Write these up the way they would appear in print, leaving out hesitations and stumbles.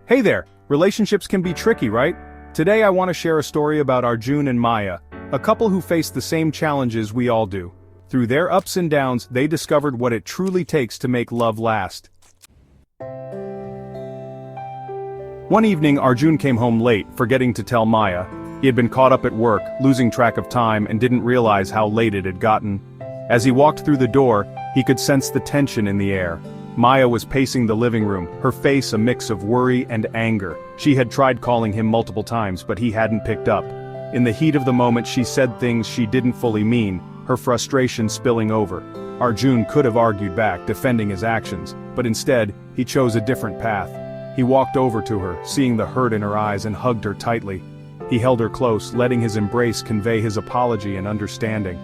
Hey there, relationships can be tricky, right? Today I want to share a story about Arjun and Maya, a couple who faced the same challenges we all do. Through their ups and downs, they discovered what it truly takes to make love last. One evening, Arjun came home late, forgetting to tell Maya. He had been caught up at work, losing track of time, and didn't realize how late it had gotten. As he walked through the door, he could sense the tension in the air. Maya was pacing the living room, her face a mix of worry and anger. She had tried calling him multiple times, but he hadn't picked up. In the heat of the moment, she said things she didn't fully mean, her frustration spilling over. Arjun could have argued back, defending his actions, but instead, he chose a different path. He walked over to her, seeing the hurt in her eyes, and hugged her tightly. He held her close, letting his embrace convey his apology and understanding.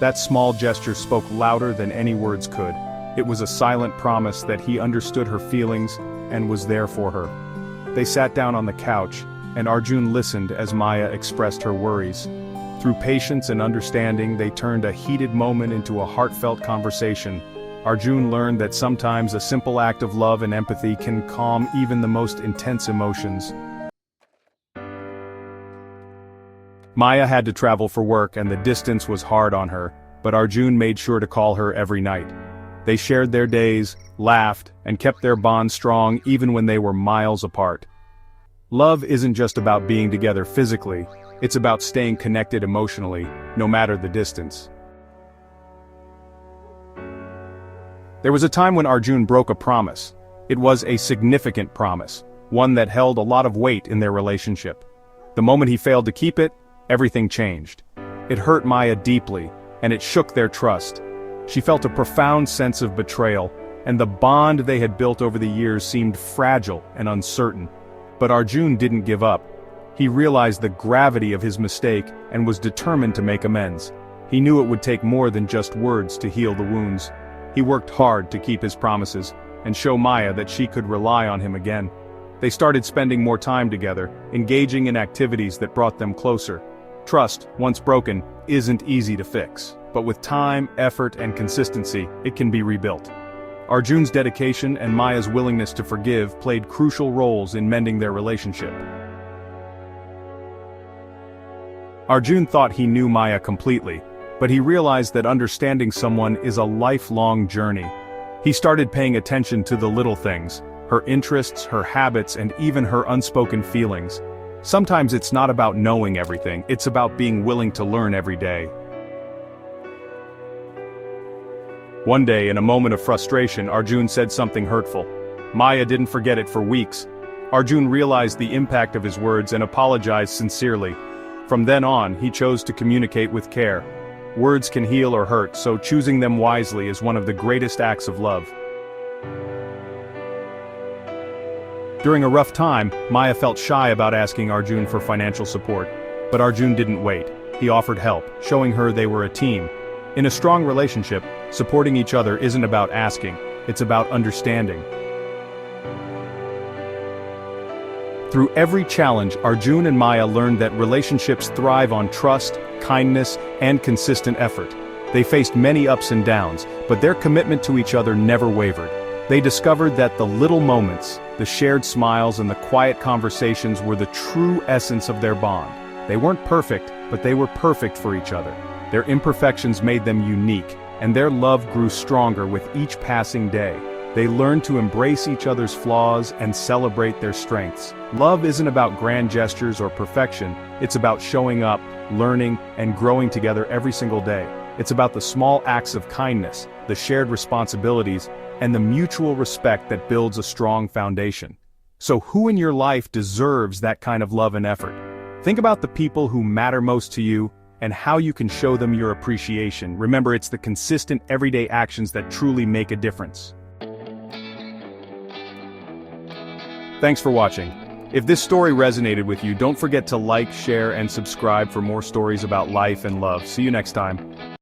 That small gesture spoke louder than any words could. It was a silent promise that he understood her feelings and was there for her. They sat down on the couch, and Arjun listened as Maya expressed her worries. Through patience and understanding, they turned a heated moment into a heartfelt conversation. Arjun learned that sometimes a simple act of love and empathy can calm even the most intense emotions. Maya had to travel for work and the distance was hard on her, but Arjun made sure to call her every night. They shared their days, laughed, and kept their bond strong even when they were miles apart. Love isn't just about being together physically, it's about staying connected emotionally, no matter the distance. There was a time when Arjun broke a promise. It was a significant promise, one that held a lot of weight in their relationship. The moment he failed to keep it, everything changed. It hurt Maya deeply, and it shook their trust. She felt a profound sense of betrayal, and the bond they had built over the years seemed fragile and uncertain. But Arjun didn't give up. He realized the gravity of his mistake and was determined to make amends. He knew it would take more than just words to heal the wounds. He worked hard to keep his promises and show Maya that she could rely on him again. They started spending more time together, engaging in activities that brought them closer. Trust, once broken, isn't easy to fix, but with time, effort, and consistency, it can be rebuilt. Arjun's dedication and Maya's willingness to forgive played crucial roles in mending their relationship. Arjun thought he knew Maya completely, but he realized that understanding someone is a lifelong journey. He started paying attention to the little things, her interests, her habits, and even her unspoken feelings. Sometimes it's not about knowing everything, it's about being willing to learn every day. One day, in a moment of frustration, Arjun said something hurtful. Maya didn't forget it for weeks. Arjun realized the impact of his words and apologized sincerely. From then on, he chose to communicate with care. Words can heal or hurt, so choosing them wisely is one of the greatest acts of love. During a rough time, Maya felt shy about asking Arjun for financial support. But Arjun didn't wait. He offered help, showing her they were a team. In a strong relationship, supporting each other isn't about asking, it's about understanding. Through every challenge, Arjun and Maya learned that relationships thrive on trust, kindness, and consistent effort. They faced many ups and downs, but their commitment to each other never wavered. They discovered that the little moments, the shared smiles, and the quiet conversations were the true essence of their bond. They weren't perfect, but they were perfect for each other. Their imperfections made them unique, and their love grew stronger with each passing day. They learned to embrace each other's flaws and celebrate their strengths. Love isn't about grand gestures or perfection, it's about showing up, learning, and growing together every single day. It's about the small acts of kindness, the shared responsibilities, and the mutual respect that builds a strong foundation. So who in your life deserves that kind of love and effort? Think about the people who matter most to you and how you can show them your appreciation. Remember, it's the consistent everyday actions that truly make a difference. Thanks for watching. If this story resonated with you, don't forget to like, share, and subscribe for more stories about life and love. See you next time.